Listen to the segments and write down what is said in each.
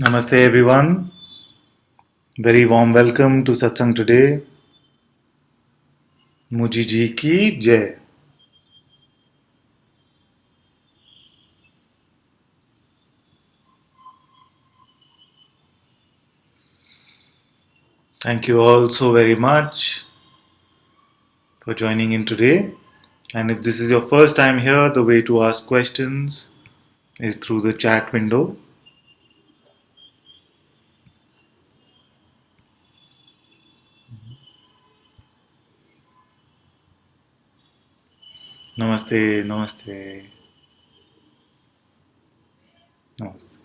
Namaste everyone. Very warm welcome to Satsang today. Muji ji ki jai. Thank you all so very much for joining in today. And if this is your first time here, the way to ask questions is through the chat window. Namaste, namaste, namaste.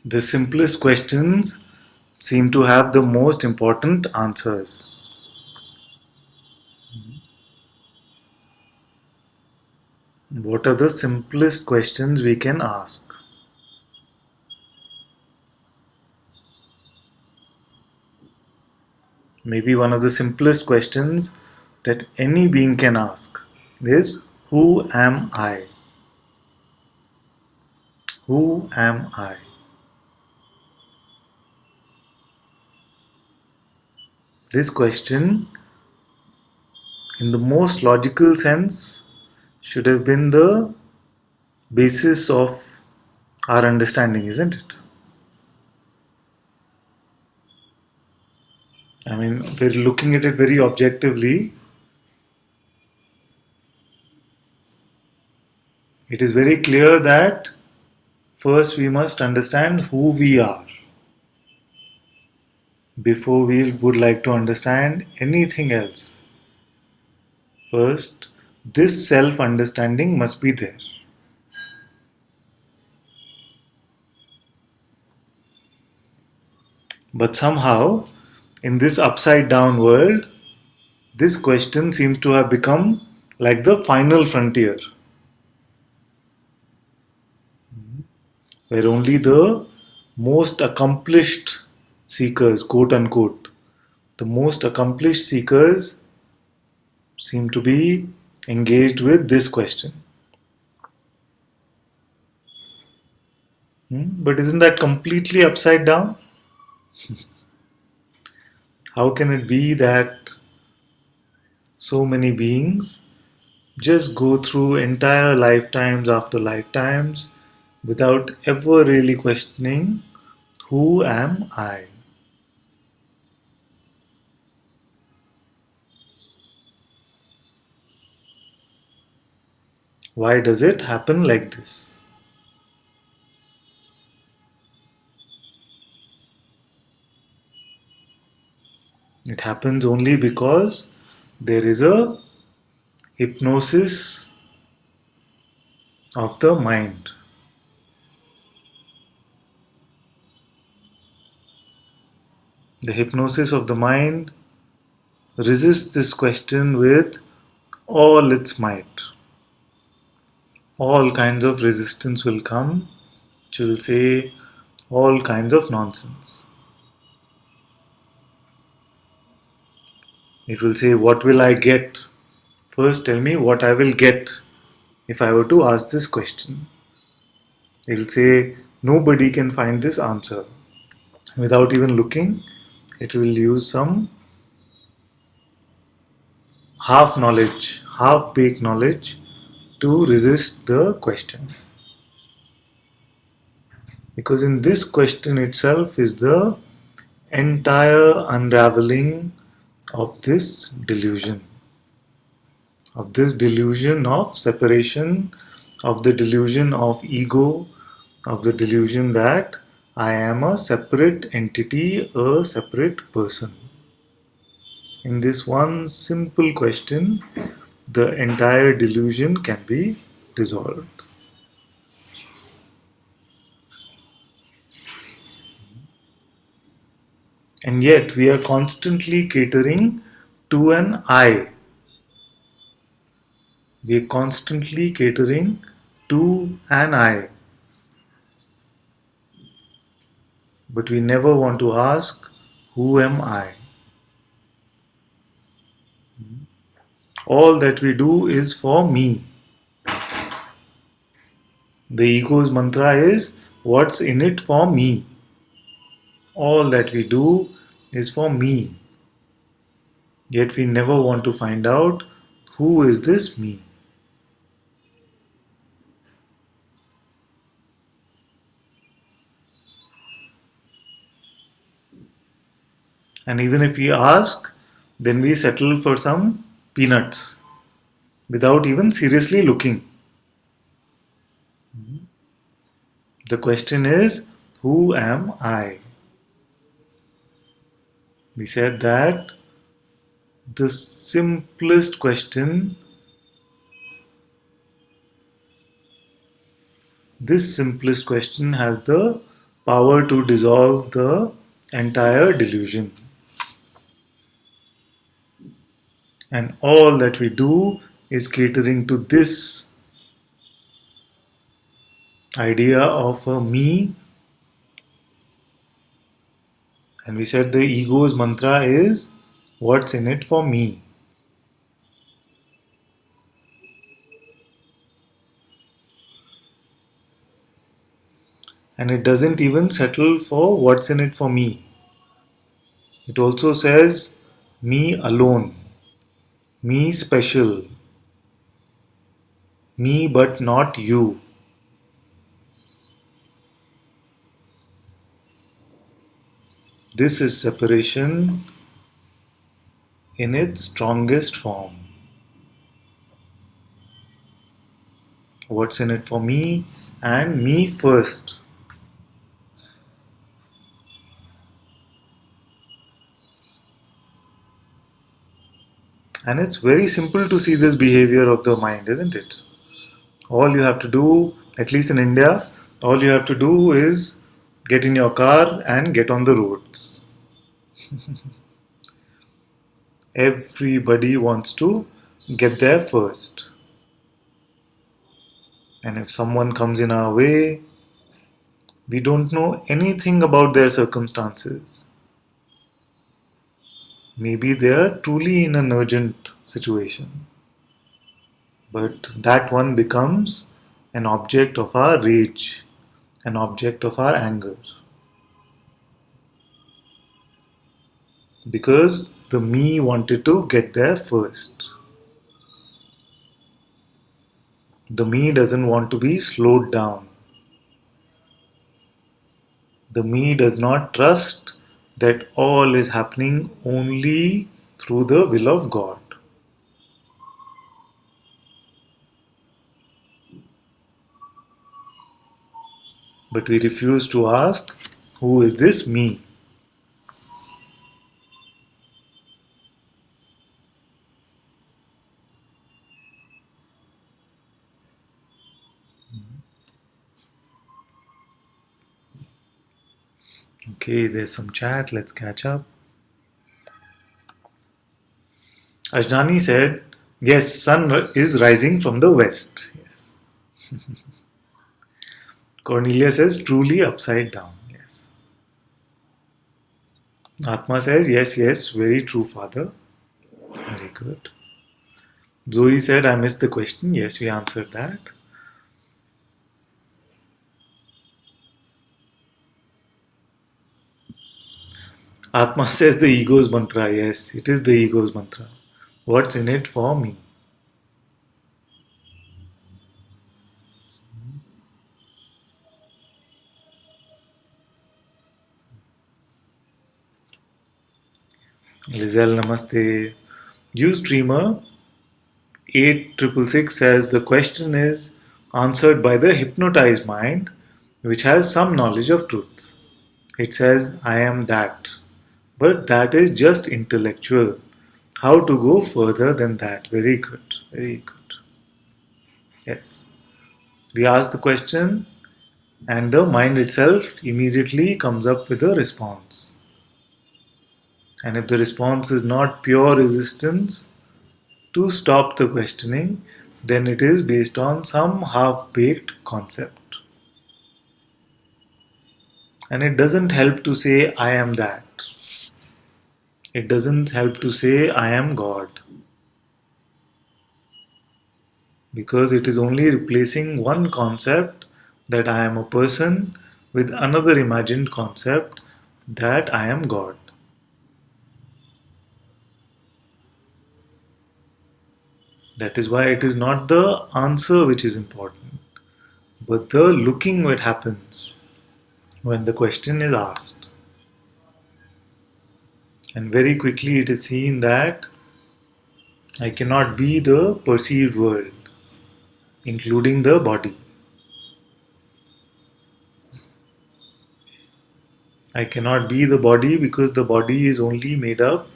The simplest questions seem to have the most important answers. What are the simplest questions we can ask? Maybe one of the simplest questions that any being can ask is, who am I? Who am I? This question, in the most logical sense, should have been the basis of our understanding, isn't it? I mean, we're looking at it very objectively. It is very clear that first we must understand who we are before we would like to understand anything else. First, this self understanding must be there. But somehow, in this upside down world, this question seems to have become like the final frontier, where only the most accomplished seekers, quote unquote, the most accomplished seekers seem to be engaged with this question. But isn't that completely upside down? How can it be that so many beings just go through entire lifetimes after lifetimes without ever really questioning, who am I? Why does it happen like this? It happens only because there is a hypnosis of the mind. The hypnosis of the mind resists this question with all its might. All kinds of resistance will come, which will say all kinds of nonsense. It will say, what will I get? First, tell me what I will get if I were to ask this question. It will say, nobody can find this answer. Without even looking, it will use some half knowledge, half baked knowledge to resist the question. Because in this question itself is the entire unraveling of this delusion. Of this delusion of separation, of the delusion of ego, of the delusion that I am a separate entity, a separate person. In this one simple question, the entire delusion can be dissolved. And yet we are constantly catering to an I. We are constantly catering to an I. But we never want to ask, who am I? All that we do is for me. The ego's mantra is, what's in it for me? All that we do is for me. Yet we never want to find out, who is this me? And even if we ask, then we settle for some peanuts without even seriously looking. The question is, who am I? We said that the simplest question, this simplest question has the power to dissolve the entire delusion. And all that we do is catering to this idea of a me. And we said the ego's mantra is, what's in it for me? And it doesn't even settle for what's in it for me. It also says, me alone, me special, me but not you. This is separation in its strongest form. What's in it for me and me first. And it's very simple to see this behavior of the mind, isn't it? All you have to do, at least in India, all you have to do is get in your car and get on the roads. Everybody wants to get there first. And if someone comes in our way, we don't know anything about their circumstances. Maybe they are truly in an urgent situation. But that one becomes an object of our rage, an object of our anger. Because the me wanted to get there first. The me doesn't want to be slowed down. The me does not trust that all is happening only through the will of God. But we refuse to ask, who is this me? Okay, there's some chat, let's catch up. Ajnani said, yes, sun is rising from the west. Yes. Cornelia says, truly upside down. Yes. Atma says, yes, yes, very true, father. Very good. Zoe said, I missed the question. Yes, we answered that. Atma says the ego's mantra. Yes, it is the ego's mantra. What's in it for me? Lizelle, namaste. Ustreamer 8666 says the question is answered by the hypnotized mind, which has some knowledge of truth. It says, I am that. But that is just intellectual. how to go further than that. Very good, very good. Yes. We ask the question, and the mind itself immediately comes up with a response. And if the response is not pure resistance to stop the questioning, then it is based on some half baked concept. And it doesn't help to say, I am that. It doesn't help to say, I am God. Because it is only replacing one concept, that I am a person, with another imagined concept, that I am God. That is why it is not the answer which is important, but the looking what happens when the question is asked. And very quickly it is seen that I cannot be the perceived world, including the body. I cannot be the body because the body is only made up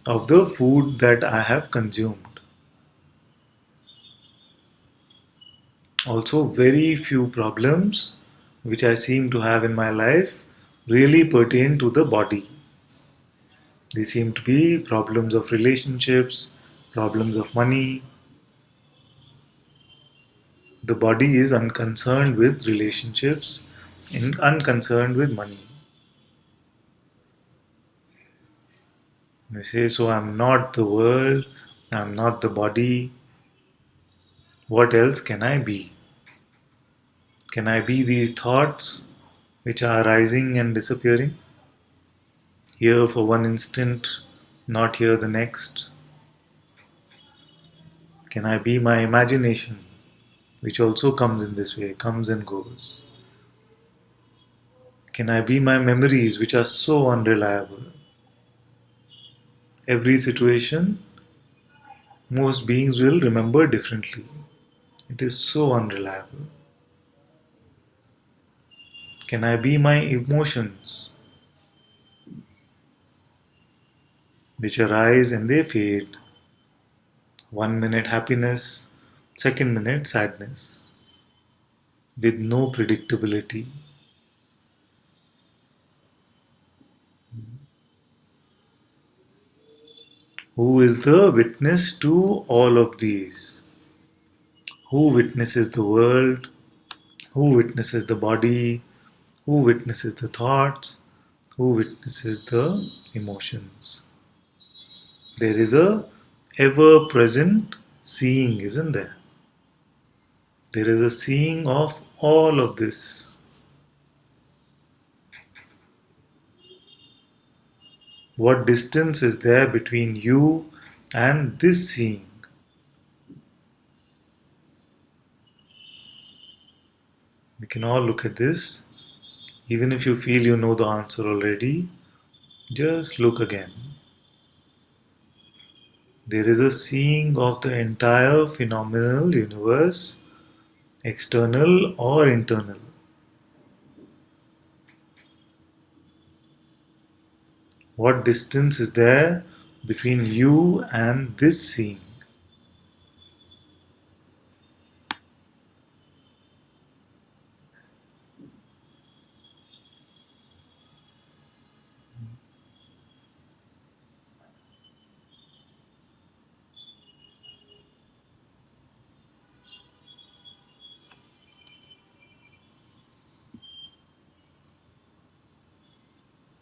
of the food that I have consumed. Also, very few problems which I seem to have in my life really pertain to the body. They seem to be problems of relationships, problems of money. The body is unconcerned with relationships and unconcerned with money. We say, so I'm not the world, I'm not the body. What else can I be? Can I be these thoughts which are arising and disappearing? Here for one instant, not here the next. Can I be my imagination, which also comes in this way, comes and goes? Can I be my memories, which are so unreliable? Every situation, most beings will remember differently. It is so unreliable. Can I be my emotions, which arise and they fade? 1 minute happiness, second minute sadness, with no predictability. Who is the witness to all of these? Who witnesses the world? Who witnesses the body? Who witnesses the thoughts? Who witnesses the emotions? There is a ever present seeing, isn't there? There is a seeing of all of this. What distance is there between you and this seeing? We can all look at this. Even if you feel you know the answer already, just look again. There is a seeing of the entire phenomenal universe, external or internal. What distance is there between you and this seeing?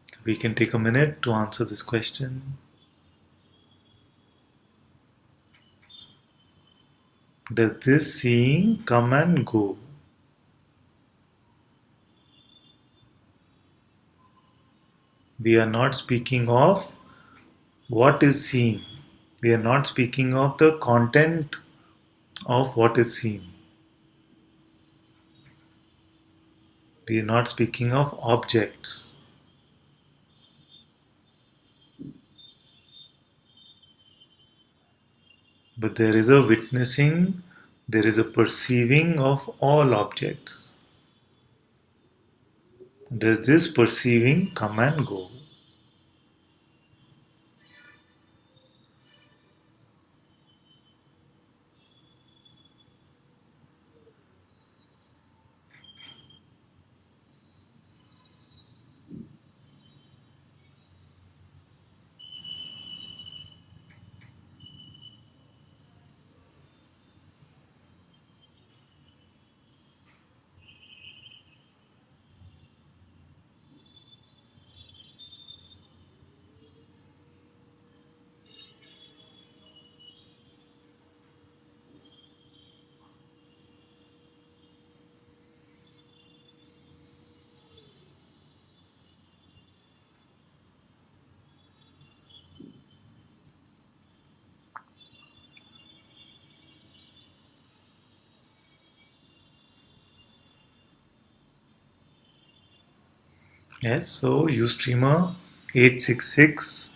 So we can take a minute to answer this question. Does this seeing come and go? We are not speaking of what is seen. We are not speaking of the content of what is seen. We are not speaking of objects. But there is a witnessing, there is a perceiving of all objects. Does this perceiving come and go? Yes, so Ustreamer 866.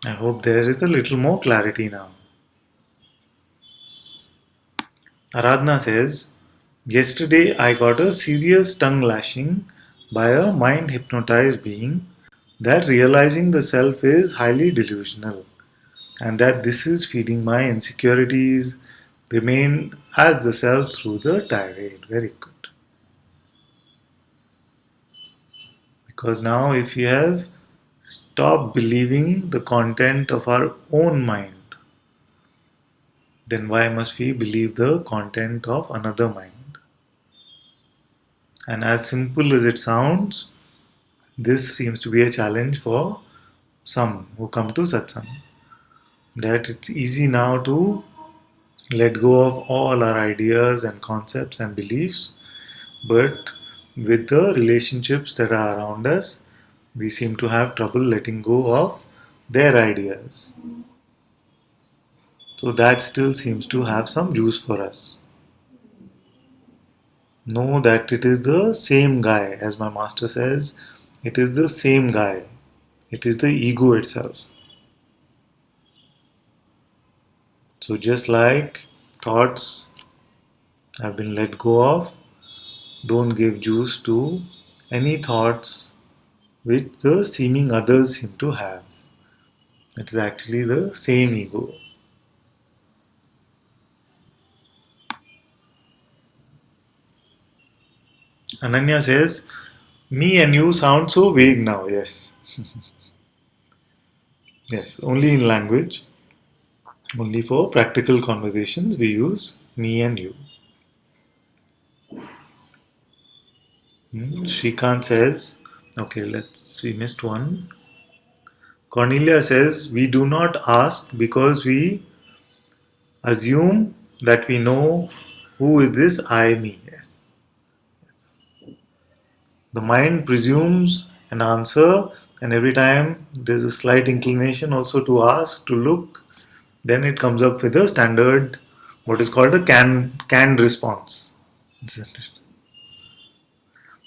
I hope there is a little more clarity now. Aradhna says, yesterday I got a serious tongue lashing by a mind hypnotized being that realizing the self is highly delusional and that this is feeding my insecurities remain as the self through the tirade. Very good. Because now, if we have stopped believing the content of our own mind, then why must we believe the content of another mind? And as simple as it sounds, this seems to be a challenge for some who come to satsang. That it's easy now to let go of all our ideas and concepts and beliefs, but with the relationships that are around us, we seem to have trouble letting go of their ideas. So that still seems to have some juice for us. Know that it is the same guy, as my master says, it is the same guy. It is the ego itself. So just like thoughts have been let go of, don't give juice to any thoughts which the seeming others seem to have. It is actually the same ego. Ananya says, me and you sound so vague now. Yes. Yes, only in language. Only for practical conversations we use me and you. Shrikant says, okay, we missed one. Cornelia says, we do not ask because we assume that we know who is this I, me. Yes. The mind presumes an answer, and every time there's a slight inclination also to ask, to look, then it comes up with a standard, what is called a canned response.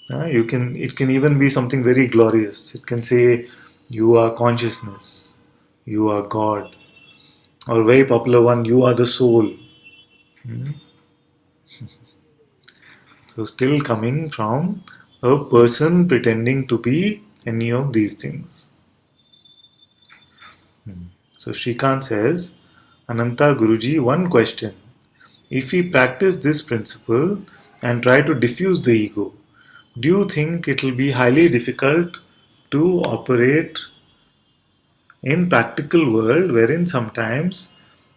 You can it can even be something very glorious. It can say, "You are consciousness, you are God," or a very popular one, "You are the soul." Hmm? So still coming from a person pretending to be any of these things. So Shrikant says, Ananta Guruji, one question. If we practice this principle and try to diffuse the ego, do you think it will be highly difficult to operate in practical world wherein sometimes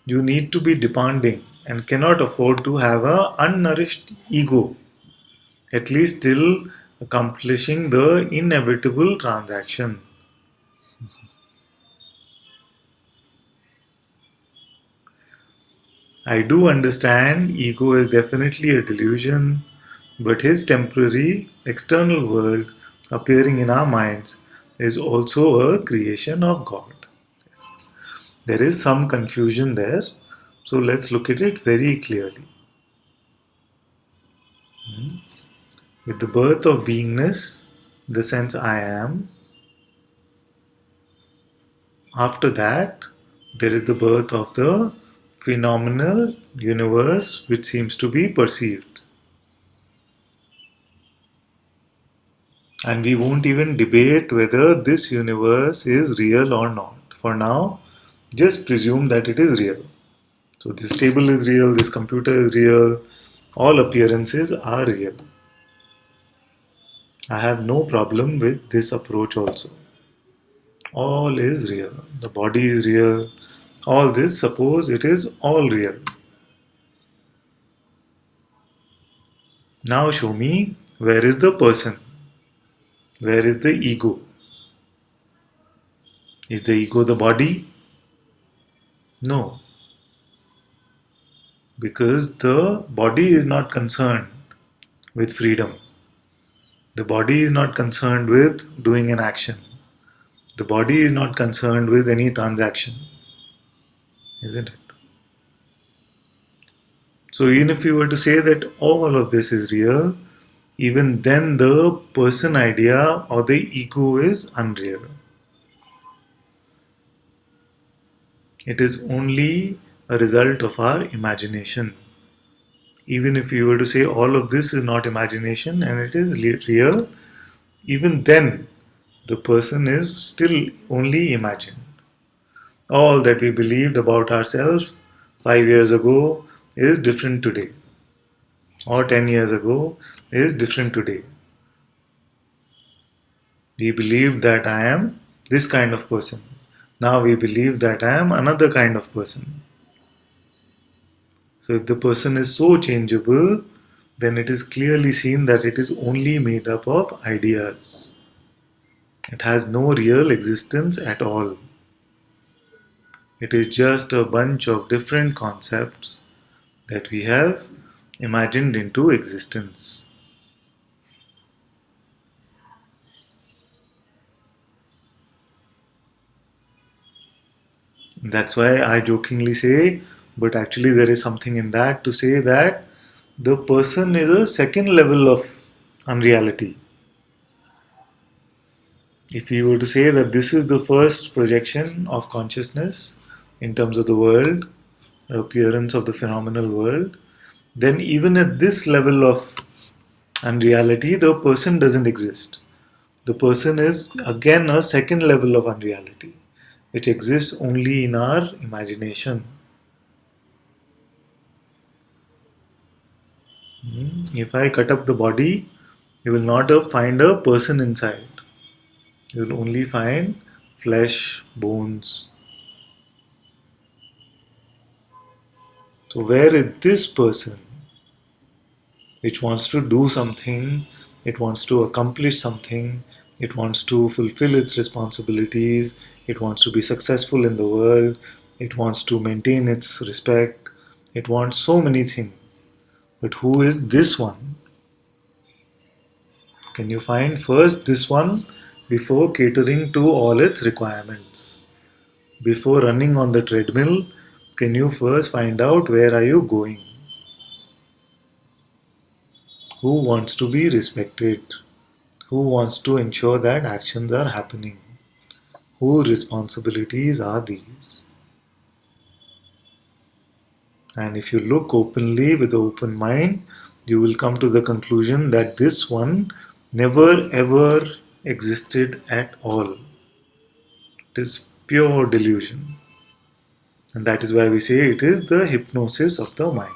you need to be demanding and cannot afford to have a unnourished ego, at least till accomplishing the inevitable transaction? I do understand ego is definitely a delusion, but his temporary external world appearing in our minds is also a creation of God. There is some confusion there, so let's look at it very clearly. With the birth of beingness, the sense I am, after that, there is the birth of the phenomenal universe which seems to be perceived. And we won't even debate whether this universe is real or not. For now, just presume that it is real. So, this table is real, this computer is real, all appearances are real. I have no problem with this approach also. All is real. The body is real. All this, suppose it is all real. Now show me where is the person? Where is the ego? Is the ego the body? No, because the body is not concerned with freedom. The body is not concerned with doing an action. The body is not concerned with any transaction, isn't it? So, even if you were to say that all of this is real, even then the person idea or the ego is unreal. It is only a result of our imagination. Even if you were to say all of this is not imagination and it is real, even then the person is still only imagined. All that we believed about ourselves 5 years ago is different today, or 10 years ago is different today. We believed that I am this kind of person. Now we believe that I am another kind of person. So if the person is so changeable, then it is clearly seen that it is only made up of ideas. It has no real existence at all. It is just a bunch of different concepts that we have imagined into existence. That's why I jokingly say, but actually there is something in that to say that the person is a second level of unreality. If we were to say that this is the first projection of consciousness in terms of the world, the appearance of the phenomenal world, then even at this level of unreality, the person doesn't exist. The person is again a second level of unreality, which exists only in our imagination. If I cut up the body, you will not find a person inside. You will only find flesh, bones. So, where is this person which wants to do something, it wants to accomplish something, it wants to fulfill its responsibilities, it wants to be successful in the world, it wants to maintain its respect, it wants so many things. But who is this one? Can you find first this one before catering to all its requirements? Before running on the treadmill, can you first find out where are you going? Who wants to be respected? Who wants to ensure that actions are happening? Whose responsibilities are these? And if you look openly with an open mind, you will come to the conclusion that this one never ever existed at all. It is pure delusion. And that is why we say it is the hypnosis of the mind.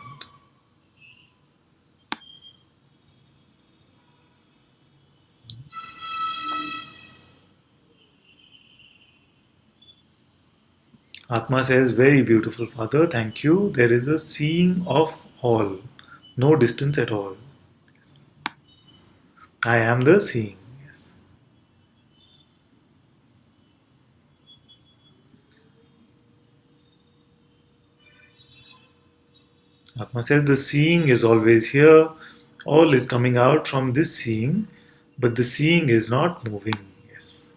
Atma says, very beautiful, Father, thank you. There is a seeing of all, no distance at all. I am the seeing. Yes. Atma says, the seeing is always here, all is coming out from this seeing, but the seeing is not moving. Yes.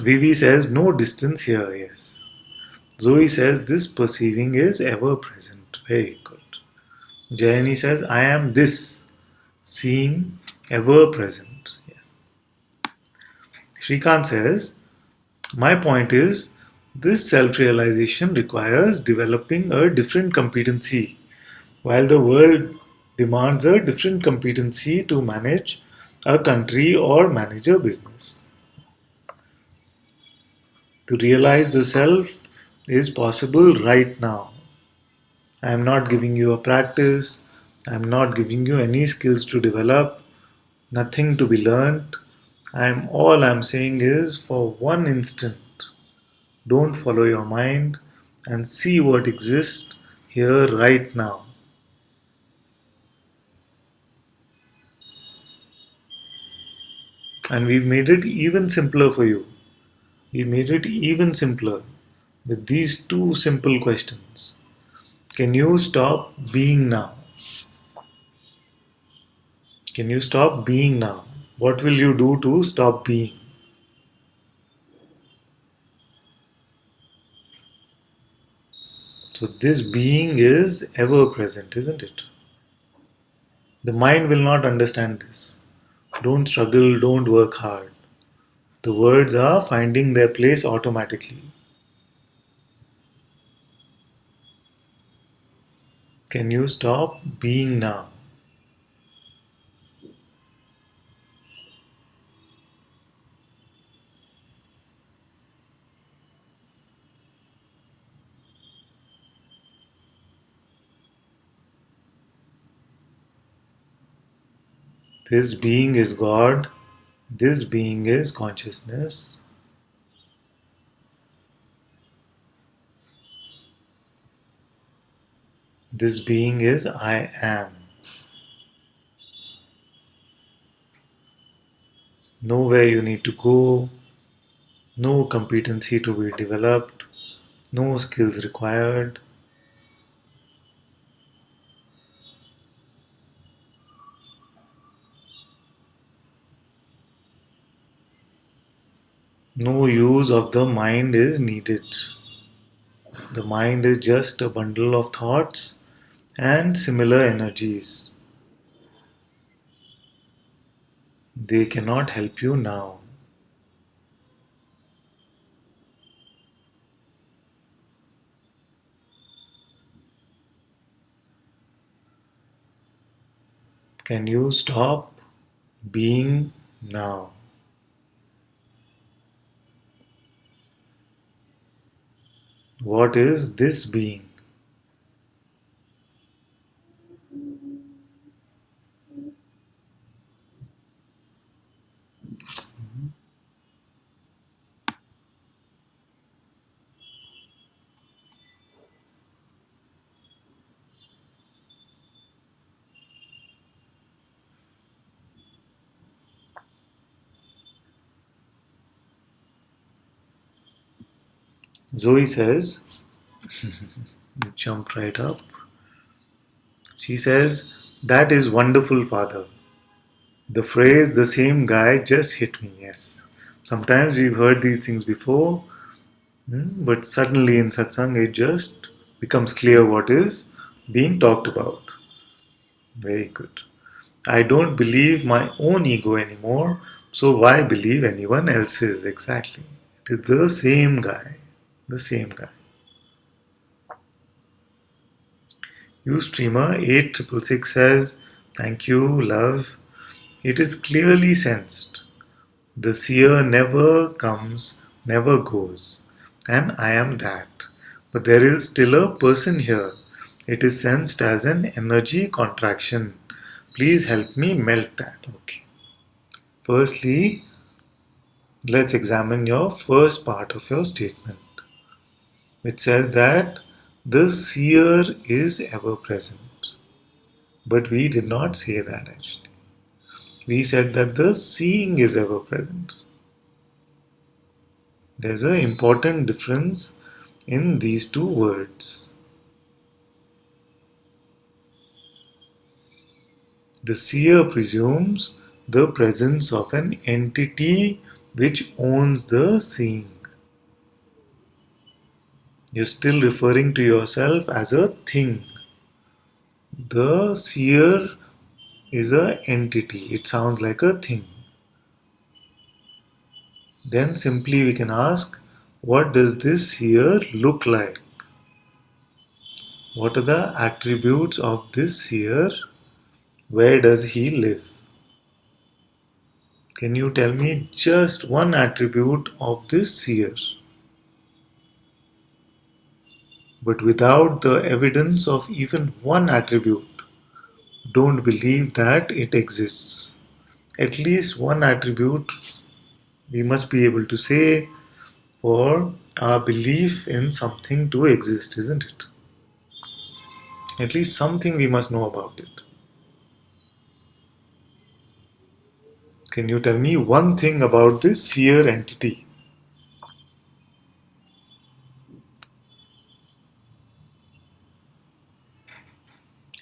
Vivi says, no distance here. Yes. Zoe says, this perceiving is ever present. Very good. Jayani says, I am this seeing ever present. Yes. Shrikant says, my point is, this self realization requires developing a different competency, while the world demands a different competency to manage a country or manage a business. To realize the self is possible right now. I am not giving you a practice, I am not giving you any skills to develop, nothing to be learnt. All I'm saying is for one instant, don't follow your mind and see what exists here right now. And we've made it even simpler for you. We made it even simpler with these two simple questions. Can you stop being now? Can you stop being now? What will you do to stop being? So this being is ever present, isn't it? The mind will not understand this. Don't struggle, don't work hard. The words are finding their place automatically. Can you stop being now? This being is God. This being is consciousness. This being is I am. Nowhere you need to go, no competency to be developed, no skills required. No use of the mind is needed. The mind is just a bundle of thoughts and similar energies. They cannot help you now. Can you stop being now? What is this being? Zoe says, jump right up. She says, that is wonderful, Father. The phrase, the same guy, just hit me, yes. Sometimes we've heard these things before, but suddenly in satsang it just becomes clear what is being talked about. Very good. I don't believe my own ego anymore, so why believe anyone else's? Exactly. It is the same guy. The same guy. Ustreamer 8666 says, thank you, love. It is clearly sensed. The seer never comes, never goes. And I am that. But there is still a person here. It is sensed as an energy contraction. Please help me melt that. Okay. Firstly, let's examine your first part of your statement, which says that the seer is ever present. But we did not say that actually. We said that the seeing is ever present. There's an important difference in these two words. The seer presumes the presence of an entity which owns the seeing. You're still referring to yourself as a thing. The seer is an entity. It sounds like a thing. Then simply we can ask, what does this seer look like? What are the attributes of this seer? Where does he live? Can you tell me just one attribute of this seer? But without the evidence of even one attribute, don't believe that it exists. At least one attribute we must be able to say for our belief in something to exist, isn't it? At least something we must know about it. Can you tell me one thing about this seer entity?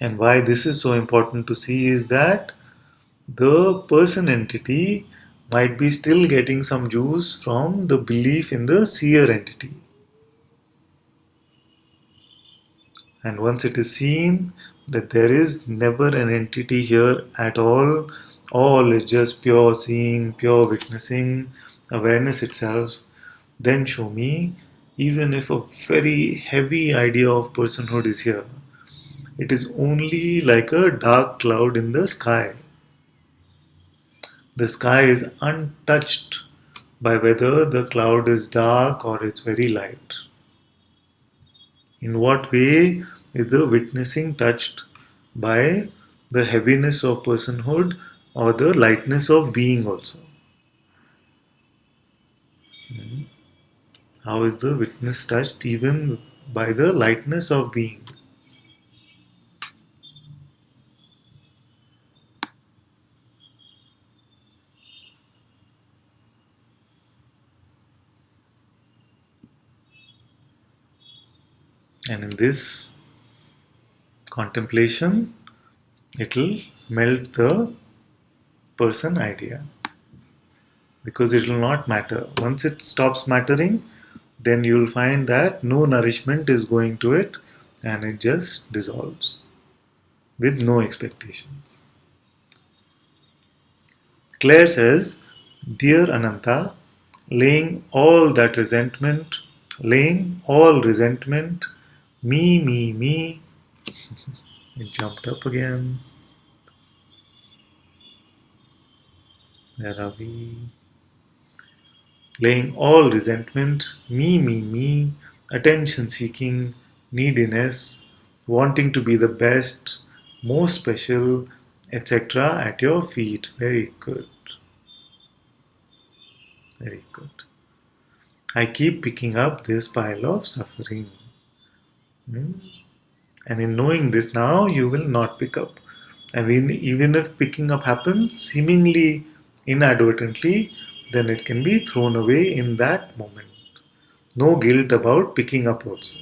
And why this is so important to see is that the person entity might be still getting some juice from the belief in the seer entity. And once it is seen that there is never an entity here at all is just pure seeing, pure witnessing, awareness itself, then show me, even if a very heavy idea of personhood is here, it is only like a dark cloud in the sky. The sky is untouched by whether the cloud is dark or it's very light. In what way is the witnessing touched by the heaviness of personhood or the lightness of being also? How is the witness touched even by the lightness of being? And in this contemplation, it will melt the person idea because it will not matter. Once it stops mattering, then you'll find that no nourishment is going to it and it just dissolves with no expectations. Claire says, Dear Ananta, laying all resentment, me, it jumped up again. Where are we? Laying all resentment, me, attention seeking, neediness, wanting to be the best, most special, etc. at your feet. Very good, very good. I keep picking up this pile of suffering. Hmm? And in knowing this now, you will not pick up. And even if picking up happens seemingly inadvertently, then it can be thrown away in that moment. No guilt about picking up also.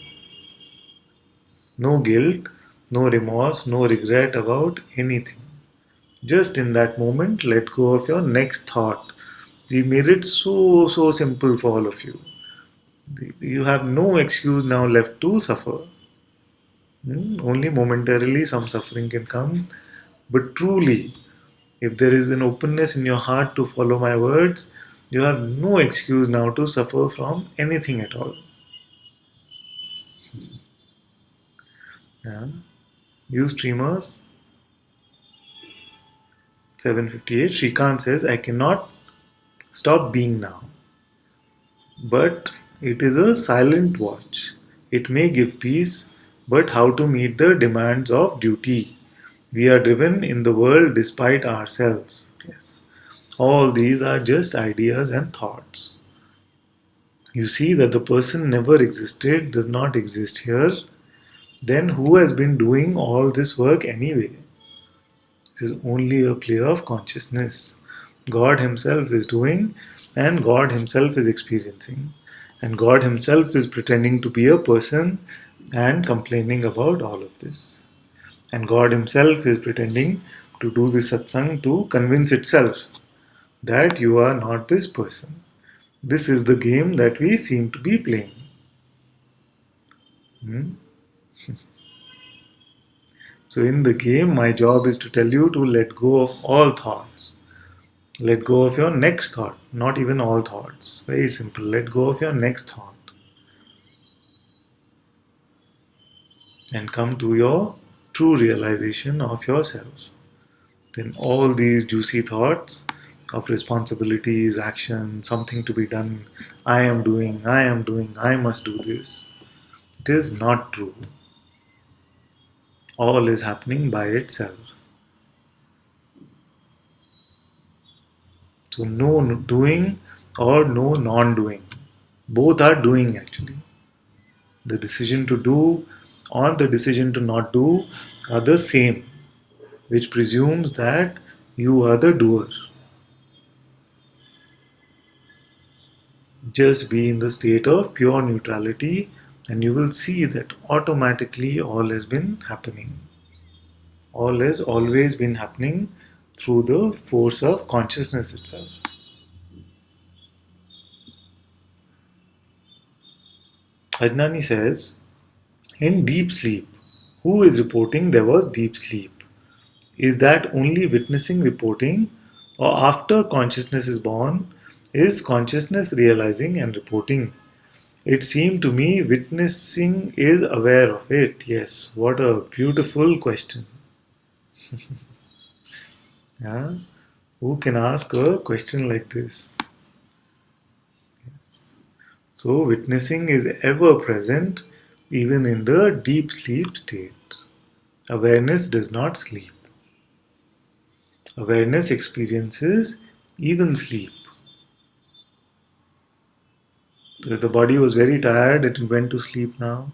No guilt, no remorse, no regret about anything. Just in that moment, let go of your next thought. We made it so simple for all of you. You have no excuse now left to suffer. Only momentarily some suffering can come, but truly, if there is an openness in your heart to follow my words, you have no excuse now to suffer from anything at all. Yeah. You streamers, 758. Shrikant says, I cannot stop being now. But it is a silent watch. It may give peace, but how to meet the demands of duty? We are driven in the world despite ourselves. Yes. All these are just ideas and thoughts. You see that the person never existed, does not exist here. Then who has been doing all this work anyway? It is only a play of consciousness. God Himself is doing, and God Himself is experiencing. And God Himself is pretending to be a person and complaining about all of this. And God Himself is pretending to do this satsang to convince itself that you are not this person. This is the game that we seem to be playing. Hmm? So, in the game, my job is to tell you to let go of all thoughts. Let go of your next thought, not even all thoughts. Very simple. Let go of your next thought and come to your true realization of yourself. Then all these juicy thoughts of responsibilities, action, something to be done, I am doing, I must do this. It is not true. All is happening by itself. So, no doing or no non doing. Both are doing actually. The decision to do or the decision to not do are the same, which presumes that you are the doer. Just be in the state of pure neutrality, and you will see that automatically all has been happening. All has always been happening through the force of consciousness itself. Ajnani says, in deep sleep, Who is reporting there was deep sleep? Is that only witnessing reporting, or after consciousness is born, is consciousness realizing and reporting? It seemed to me witnessing is aware of it. Yes, what a beautiful question. Yeah? Who can ask a question like this? So, witnessing is ever present even in the deep sleep state. Awareness does not sleep. Awareness experiences even sleep. The body was very tired, it went to sleep now.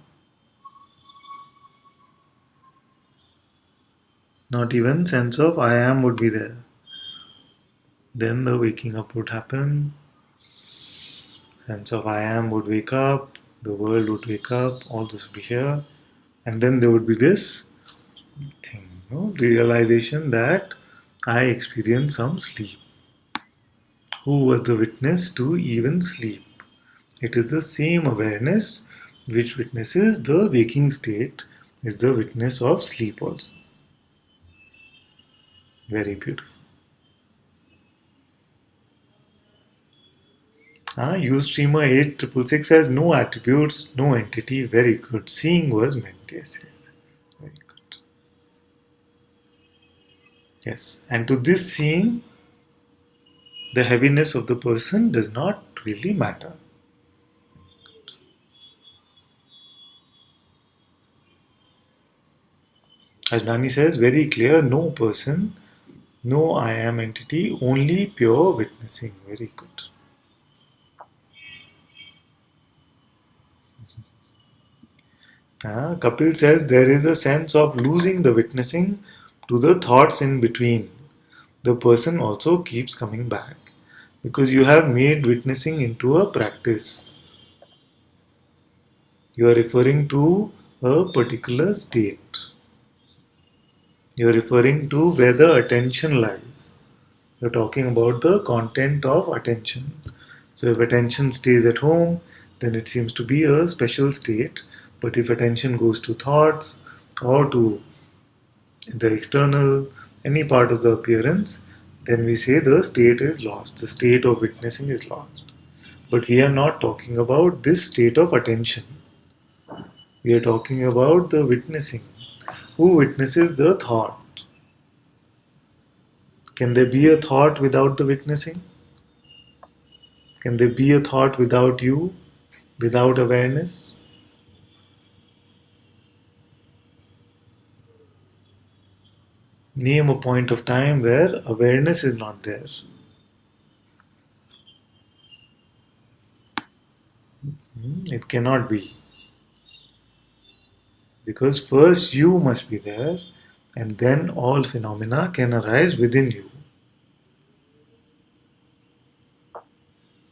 Not even sense of I am would be there. Then the waking up would happen. Sense of I am would wake up. The world would wake up. All this would be here. And then there would be this thing, realization that I experienced some sleep. Who was the witness to even sleep? It is the same awareness which witnesses the waking state, is the witness of sleep also. Very beautiful. Ustreamer 8666 says no attributes, no entity. Very good. Seeing was meant. Yes, yes. Very good. Yes. And to this seeing, the heaviness of the person does not really matter. Ajnani says very clear, no person, no I am entity, only pure witnessing. Very good. Kapil says there is a sense of losing the witnessing to the thoughts in between. The person also keeps coming back because you have made witnessing into a practice. You are referring to a particular state. You are referring to where the attention lies. You're talking about the content of attention. So if attention stays at home, then it seems to be a special state. But if attention goes to thoughts or to the external, any part of the appearance, then we say the state is lost. The state of witnessing is lost. But we are not talking about this state of attention. We are talking about the witnessing. Who witnesses the thought? Can there be a thought without the witnessing? Can there be a thought without you? Without awareness? Name a point of time where awareness is not there. It cannot be. Because first you must be there, and then all phenomena can arise within you.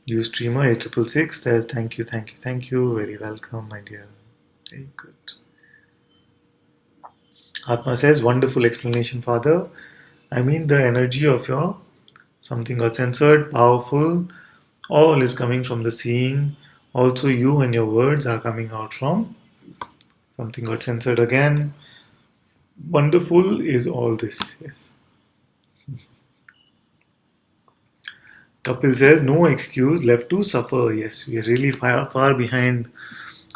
Ustreamer 8666 says, thank you, thank you, thank you. Very welcome, my dear. Very good. Atma says, wonderful explanation, Father. I mean, the energy of your something got censored, powerful. All is coming from the seeing. Also, you and your words are coming out from something got censored again. Wonderful is all this. Yes. Kapil says, no excuse left to suffer. Yes, we are really far behind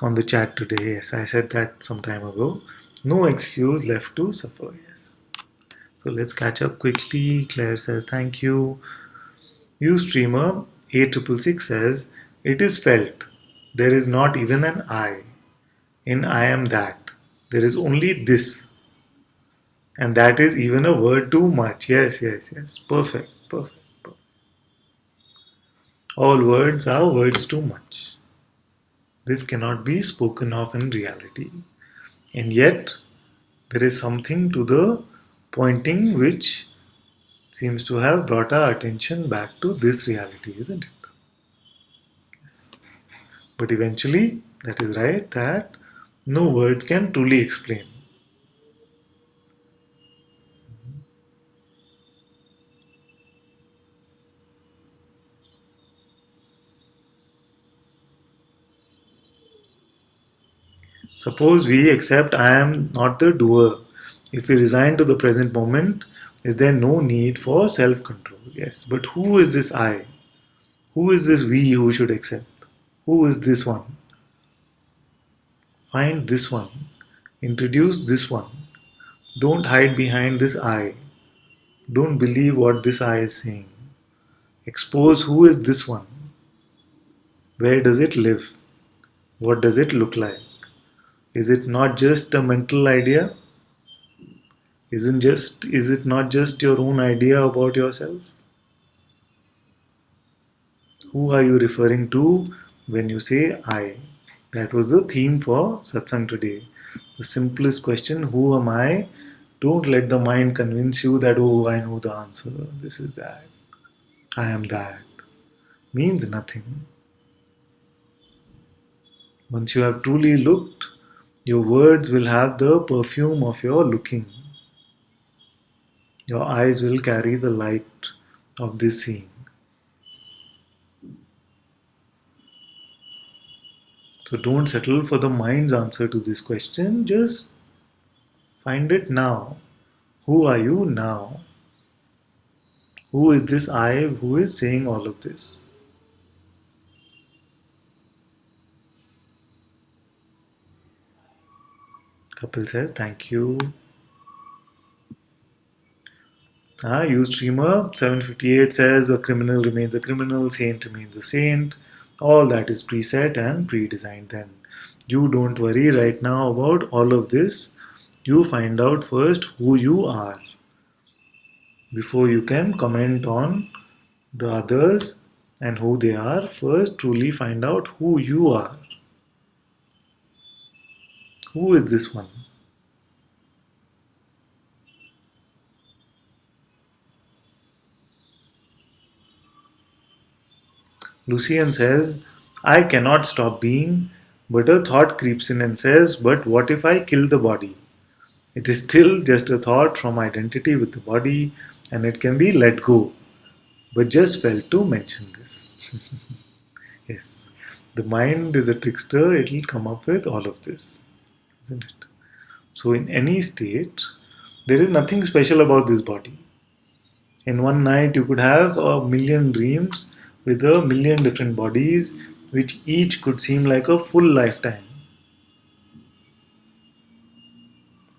on the chat today. Yes, I said that some time ago. No excuse left to suffer. Yes. So let's catch up quickly. Claire says, thank you. Ustreamer 8666 says, it is felt. There is not even an I. In I am that. There is only this. And that is even a word too much. Yes, yes, yes. Perfect, perfect, perfect. All words are words too much. This cannot be spoken of in reality. And yet, there is something to the pointing which seems to have brought our attention back to this reality, isn't it? Yes. But eventually, that is right, that no words can truly explain. Suppose we accept I am not the doer. If we resign to the present moment, is there no need for self control? Yes. But who is this I? Who is this we who should accept? Who is this one? Find this one. Introduce this one. Don't hide behind this I. Don't believe what this I is saying. Expose who is this one. Where does it live? What does it look like? Is it not just a mental idea? Is it not just your own idea about yourself? Who are you referring to when you say I? That was the theme for satsang today. The simplest question, who am I? Don't let the mind convince you that, oh, I know the answer. This is that. I am that. Means nothing. Once you have truly looked, your words will have the perfume of your looking. Your eyes will carry the light of this seeing. So don't settle for the mind's answer to this question. Just find it now. Who are you now? Who is this I who is saying all of this? Kapil says, thank you. Ustreamer 758 says, a criminal remains a criminal, saint remains a saint. All that is preset and pre-designed then. You don't worry right now about all of this. You find out first who you are before you can comment on the others and who they are. First, truly find out who you are. Who is this one? Lucian says, I cannot stop being, but a thought creeps in and says, but what if I kill the body? It is still just a thought from identity with the body and it can be let go. But just felt to mention this. Yes, the mind is a trickster, it will come up with all of this, isn't it? So, in any state, there is nothing special about this body. In one night, you could have a million dreams with a million different bodies, which each could seem like a full lifetime.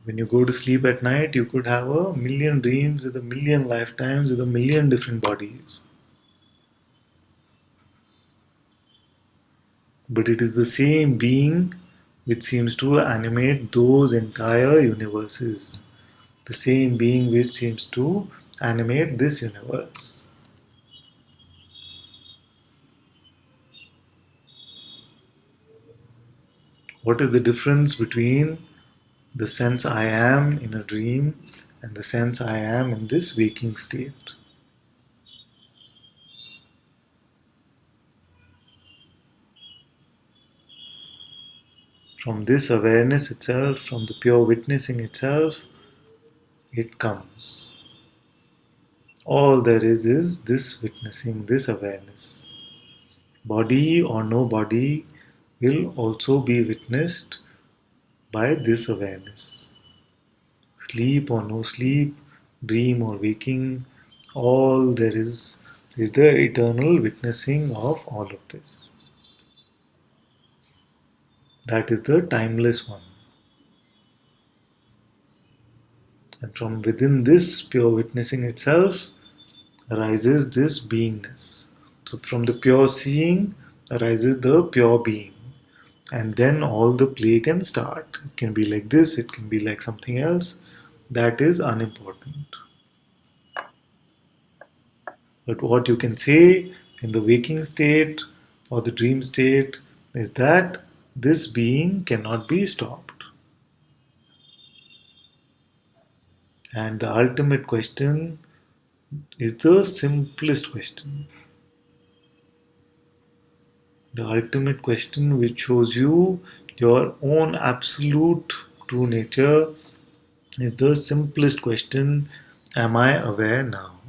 When you go to sleep at night, you could have a million dreams with a million lifetimes with a million different bodies. But it is the same being which seems to animate those entire universes. The same being which seems to animate this universe. What is the difference between the sense I am in a dream and the sense I am in this waking state? From this awareness itself, from the pure witnessing itself, it comes. All there is this witnessing, this awareness. Body or no body will also be witnessed by this awareness. Sleep or no sleep, dream or waking, all there is the eternal witnessing of all of this. That is the timeless one. And from within this pure witnessing itself arises this beingness. So from the pure seeing arises the pure being. And then all the play can start. It can be like this, it can be like something else. That is unimportant. But what you can say in the waking state or the dream state is that this being cannot be stopped. And the ultimate question is the simplest question. The ultimate question which shows you your own absolute true nature is the simplest question. Am I aware now?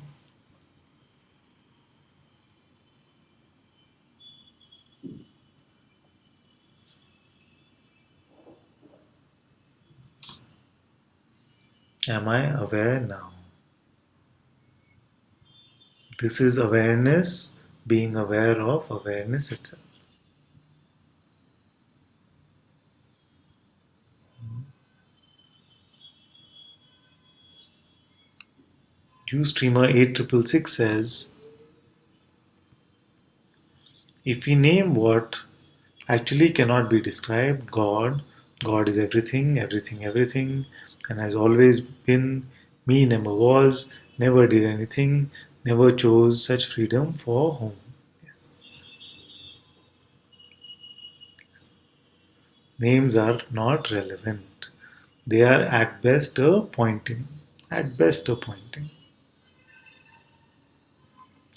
Am I aware now? This is awareness, being aware of awareness itself. Ustreamer 8666 says, if we name what actually cannot be described, God is everything, everything, everything, and has always been, me never was, never did anything, never chose such freedom for whom. Yes. Names are not relevant. They are at best a pointing. At best a pointing.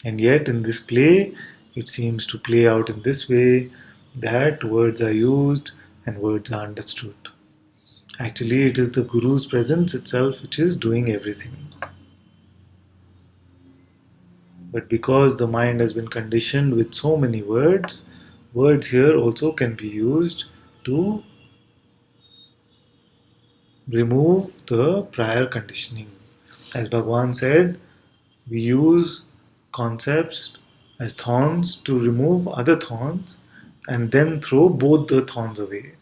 And yet, in this play, it seems to play out in this way that words are used and words are understood. Actually, it is the Guru's presence itself which is doing everything. But because the mind has been conditioned with so many words, words here also can be used to remove the prior conditioning. As Bhagwan said, we use concepts as thorns to remove other thorns and then throw both the thorns away.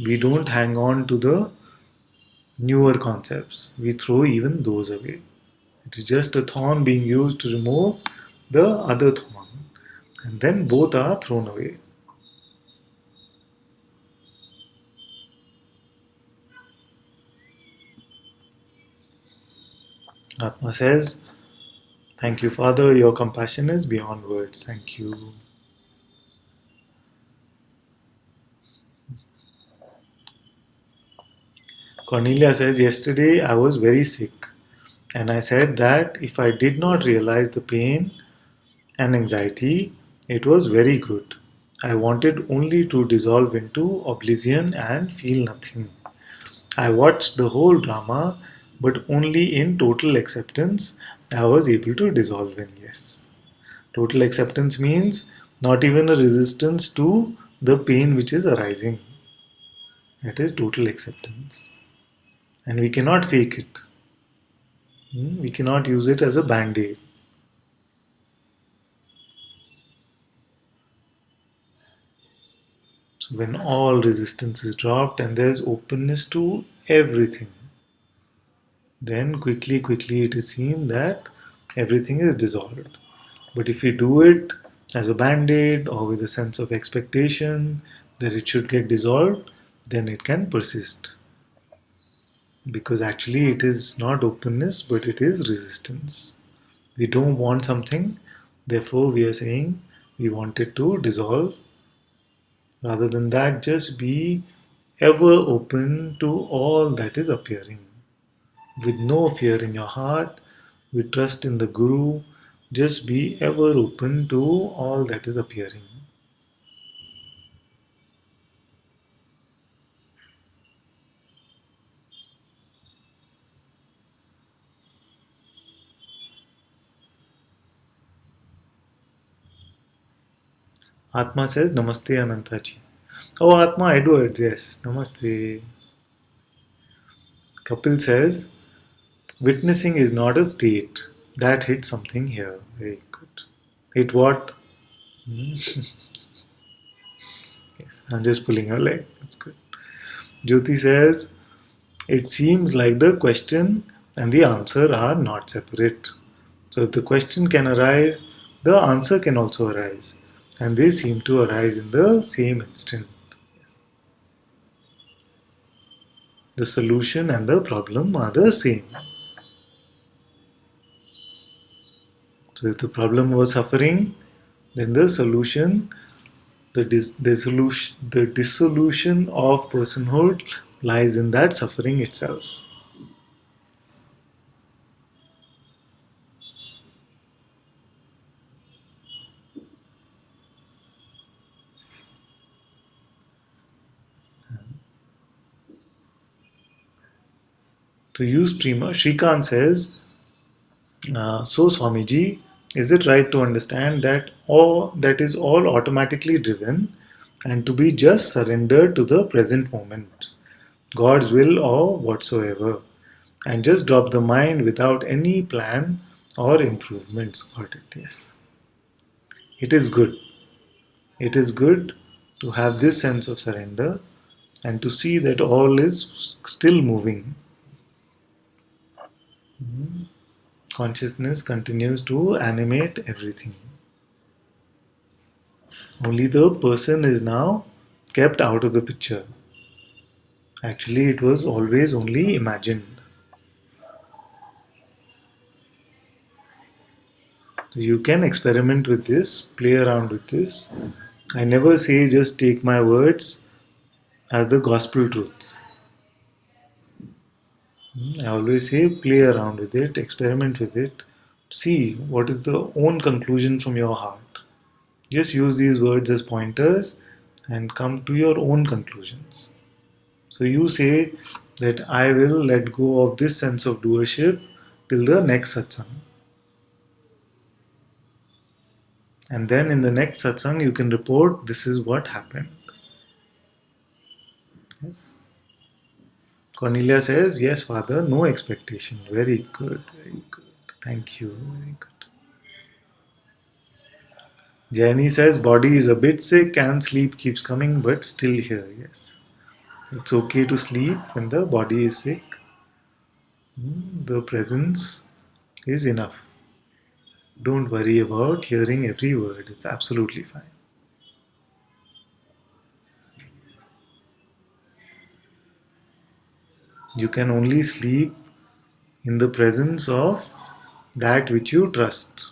We don't hang on to the newer concepts, we throw even those away. It is just a thorn being used to remove the other thorn, and then both are thrown away. Atma says, thank you, Father, your compassion is beyond words. Thank you. Cornelia says, yesterday I was very sick, and I said that if I did not realize the pain and anxiety, it was very good. I wanted only to dissolve into oblivion and feel nothing. I watched the whole drama, but only in total acceptance I was able to dissolve in. Yes. Total acceptance means not even a resistance to the pain which is arising. That is total acceptance. And we cannot fake it. We cannot use it as a band aid. So, when all resistance is dropped and there's openness to everything, then quickly it is seen that everything is dissolved. But if we do it as a band aid or with a sense of expectation that it should get dissolved, then it can persist. Because actually, it is not openness, but it is resistance. We don't want something, therefore, we are saying we want it to dissolve. Rather than that, just be ever open to all that is appearing. With no fear in your heart, with trust in the Guru, just be ever open to all that is appearing. Atma says, Namaste Anantaji. Oh, Atma Edwards, yes, Namaste. Kapil says, witnessing is not a state. That hit something here. Very good. Hit what? Hmm. Yes, I'm just pulling her leg. That's good. Jyoti says, it seems like the question and the answer are not separate. So if the question can arise, the answer can also arise. And they seem to arise in the same instant. The solution and the problem are the same. So if the problem was suffering, then the solution, the dissolution of personhood lies in that suffering itself. To use Prima, Shrikant says, so Swamiji, is it right to understand that all that is all automatically driven and to be just surrendered to the present moment, God's will or whatsoever? and just drop the mind without any plan or improvements. Got it? Yes. It is good. It is good to have this sense of surrender and to see that all is still moving. Consciousness continues to animate everything. Only the person is now kept out of the picture. Actually, it was always only imagined. So you can experiment with this, play around with this. I never say just take my words as the gospel truths. I always say play around with it, experiment with it, see what is the own conclusion from your heart. Just use these words as pointers and come to your own conclusions. So you say that I will let go of this sense of doership till the next satsang. And then in the next satsang, you can report this is what happened. Yes. Cornelia says, yes, Father, no expectation. Very good, very good. Thank you, very good. Jenny says, body is a bit sick and sleep keeps coming, but still here. Yes. It's okay to sleep when the body is sick. The presence is enough. Don't worry about hearing every word. It's absolutely fine. You can only sleep in the presence of that which you trust.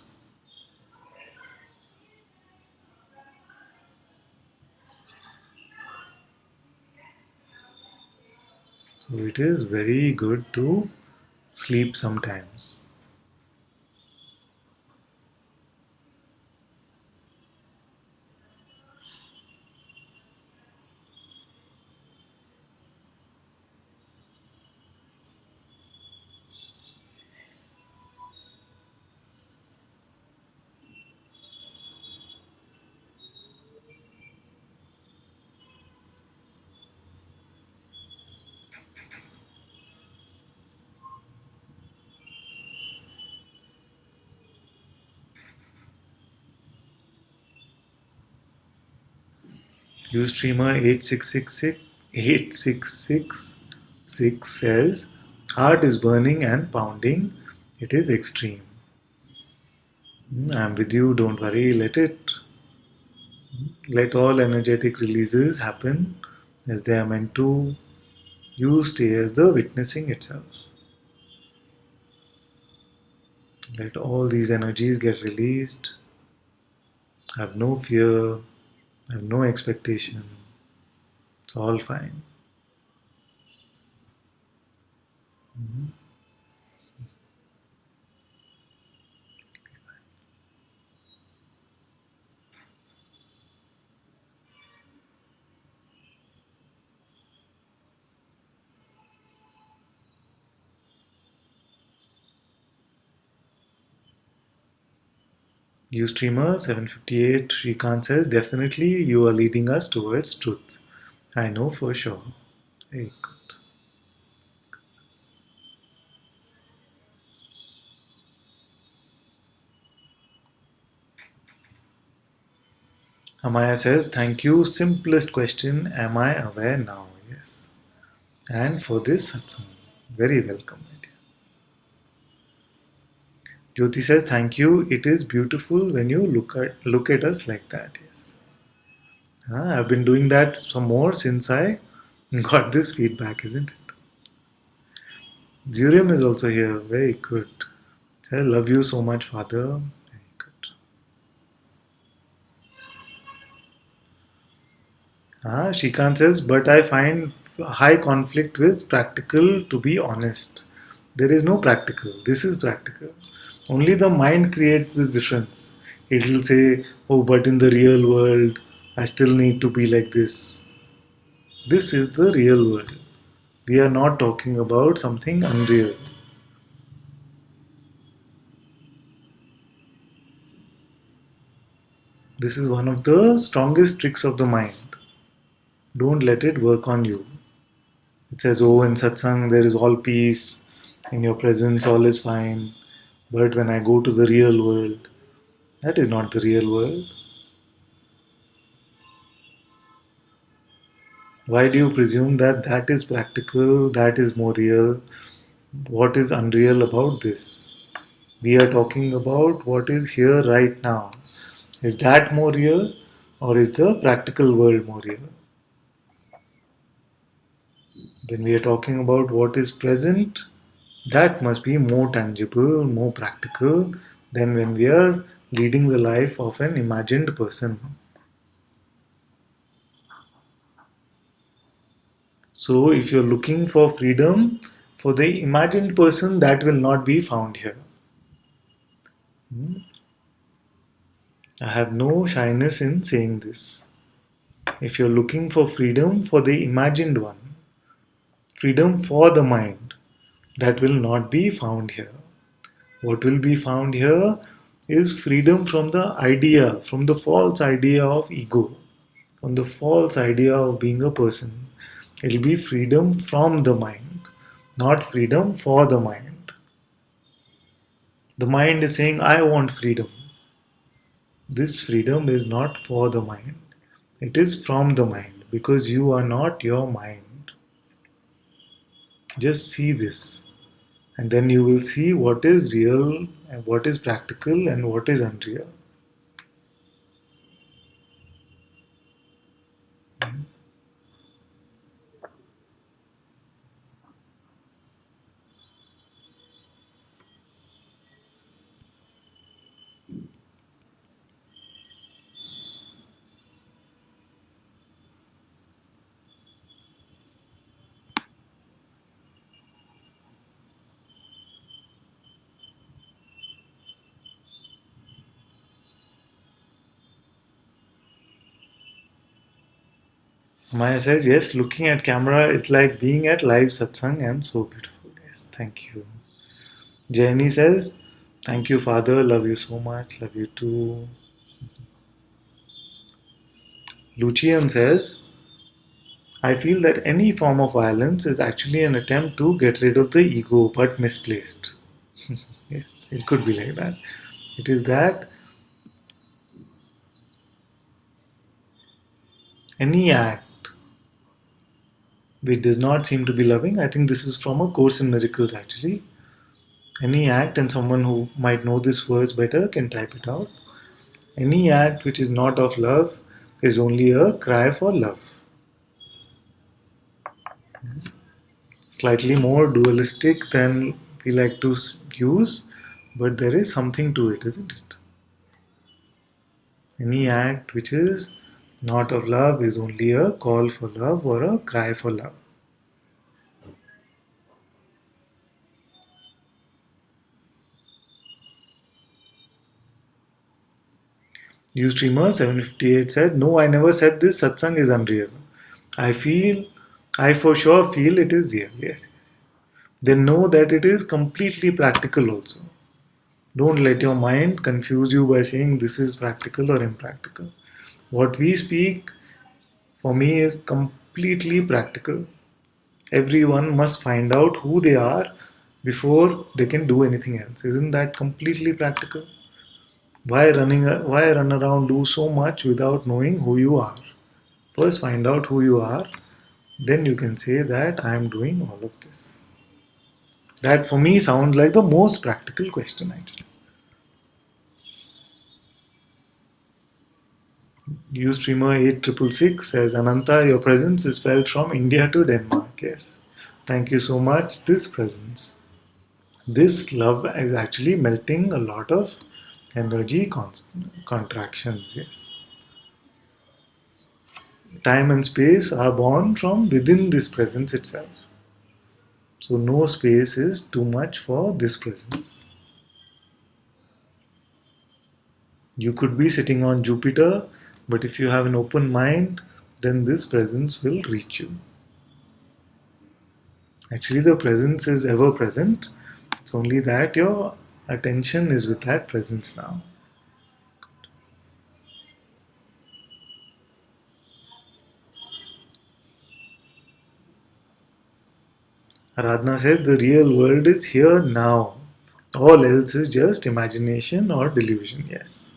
So it is very good to sleep sometimes. Ustreamer 8666 says, heart is burning and pounding. It is extreme. I'm with you, don't worry, let it. Let all energetic releases happen as they are meant to. You stay as the witnessing itself. Let all these energies get released. Have no fear, have no expectation. It's all fine. Ustreamer 758 Shrikant says, definitely you are leading us towards truth. I know for sure. Very good. Amaya says, thank you. Simplest question. Am I aware now? Yes. And for this satsang, very welcome, my dear. Jyoti says, thank you. It is beautiful when you look at us like that. Yes. I've been doing that some more since I got this feedback, isn't it? Zurium is also here. Very good. I love you so much, Father. Very good. Shrikant says, but I find high conflict with practical, to be honest. There is no practical. This is practical. Only the mind creates this difference. It will say, oh, but in the real world, I still need to be like this. This is the real world. We are not talking about something unreal. This is one of the strongest tricks of the mind. Don't let it work on you. It says, oh, in satsang there is all peace. In your presence, all is fine. But when I go to the real world, that is not the real world. Why do you presume that that is practical, that is more real? What is unreal about this? We are talking about what is here right now. Is that more real, or is the practical world more real? When we are talking about what is present, that must be more tangible, more practical than when we are leading the life of an imagined person. So, if you're looking for freedom for the imagined person, that will not be found here. Hmm? I have no shyness in saying this. If you're looking for freedom for the imagined one, freedom for the mind, that will not be found here. What will be found here is freedom from the idea, from the false idea of ego, from the false idea of being a person. It will be freedom from the mind, not freedom for the mind. The mind is saying, I want freedom. This freedom is not for the mind, it is from the mind because you are not your mind. Just see this, and then you will see what is real and what is practical and what is unreal. Maya says, yes, looking at camera is like being at live satsang and so beautiful. Yes, thank you. Jenny says, thank you, Father. Love you so much. Love you too. Lucian says, I feel that any form of violence is actually an attempt to get rid of the ego, but misplaced. Yes, it could be like that. It is that any act which does not seem to be loving, I think this is from a Course in Miracles actually. Any act, and someone who might know this verse better can type it out. Any act which is not of love is only a cry for love. Slightly more dualistic than we like to use, but there is something to it, isn't it? Any act which is not of love is only a call for love or a cry for love. Ustreamer758 said, no, I never said this satsang is unreal. I feel, I for sure feel it is real. Yes, yes. Then know that it is completely practical also. Don't let your mind confuse you by saying this is practical or impractical. What we speak for me is completely practical. Everyone must find out who they are before they can do anything else. Isn't that completely practical? Why run around do so much without knowing who you are? First find out who you are, then you can say that I am doing all of this. That for me sounds like the most practical question actually. Ustreamer8666 says, Ananta, your presence is felt from India to Denmark. Yes. Thank you so much. This presence, this love is actually melting a lot of energy contractions. Yes. Time and space are born from within this presence itself. So no space is too much for this presence. You could be sitting on Jupiter, but if you have an open mind, then this presence will reach you. Actually, the presence is ever present. It's only that your attention is with that presence now. Aradhana says the real world is here now. All else is just imagination or delusion. Yes.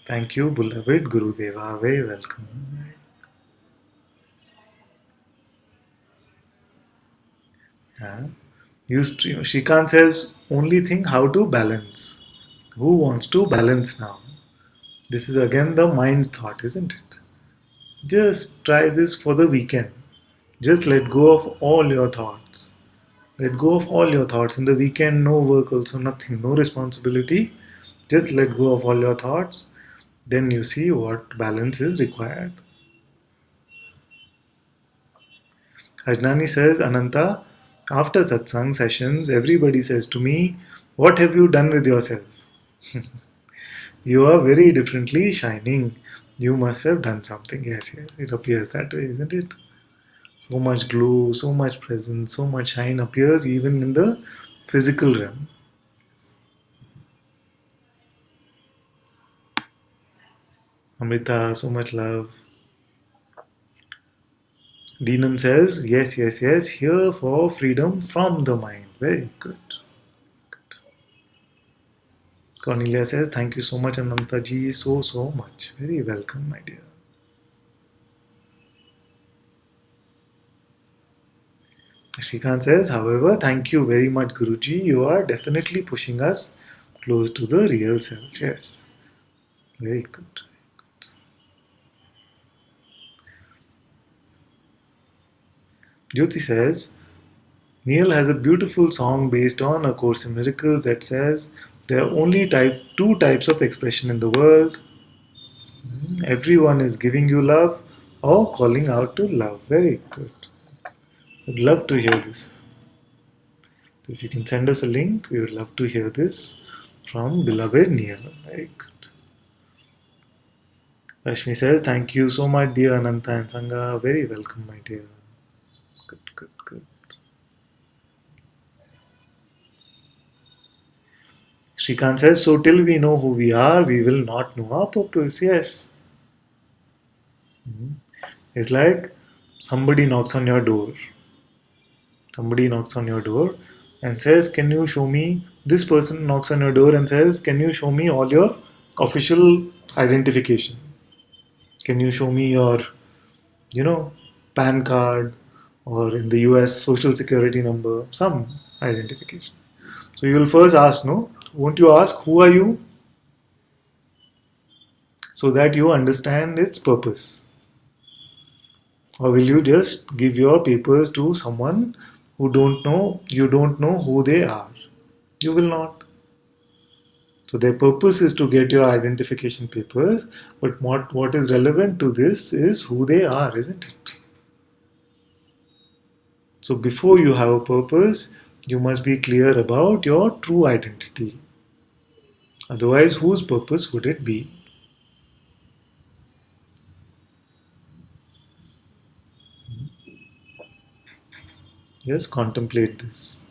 Thank you, beloved Gurudeva. Very welcome. Yeah. Shrikant says, only think how to balance. Who wants to balance now? This is again the mind's thought, isn't it? Just try this for the weekend. Just let go of all your thoughts. Let go of all your thoughts. In the weekend, no work, also nothing, no responsibility. Just let go of all your thoughts. Then you see what balance is required. Ajnani says, Ananta, after satsang sessions, everybody says to me, what have you done with yourself? You are very differently shining. You must have done something. Yes, yes, it appears that way, isn't it? So much glow, so much presence, so much shine appears even in the physical realm. Amrita, so much love. Deanan says, yes, yes, yes, here for freedom from the mind. Very good. Cornelia says, thank you so much, Ananta ji, so, so much. Very welcome, my dear. Shrikant says, however, thank you very much, Guruji. You are definitely pushing us close to the real self. Yes, very good. Jyoti says, Neil has a beautiful song based on A Course in Miracles that says, there are only two types of expression in the world. Everyone is giving you love or calling out to love. Very good. I'd love to hear this. So if you can send us a link, we would love to hear this from beloved Neil. Very good. Rashmi says, thank you so much, dear Ananta and Sangha. Very welcome, my dear. Good, good, good. Shrikant says, so till we know who we are, we will not know our purpose. Yes. It's like somebody knocks on your door. Somebody knocks on your door and says, can you show me? This person knocks on your door and says, can you show me all your official identification? Can you show me your, you know, PAN card or in the US social security number, some identification? So you will first ask, no? Won't you ask, who are you? So that you understand its purpose. Or will you just give your papers to someone who you don't know who they are? You will not. So their purpose is to get your identification papers, but what is relevant to this is who they are, isn't it? So before you have a purpose, you must be clear about your true identity. Otherwise, whose purpose would it be? Just contemplate this.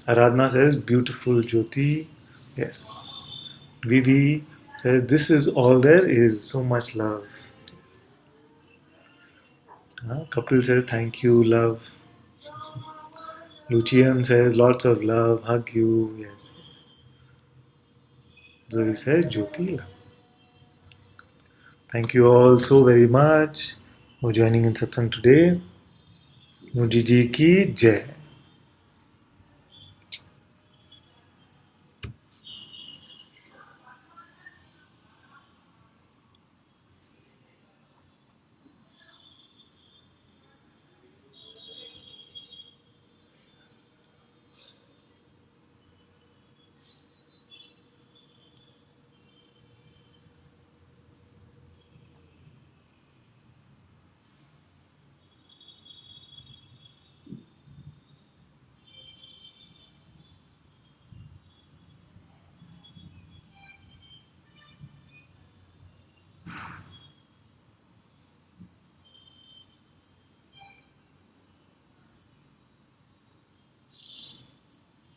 Aradhana says, beautiful Jyoti. Yes. Vivi says, this is all there is. So much love. Kapil says, thank you, love. Lucian says, lots of love. Hug you. Yes. Zoe says, Jyoti, love. Thank you all so very much for joining in satsang today. Muji ji ki jai.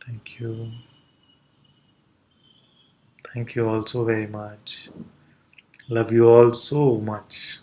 Thank you. Thank you all so very much. Love you all so much.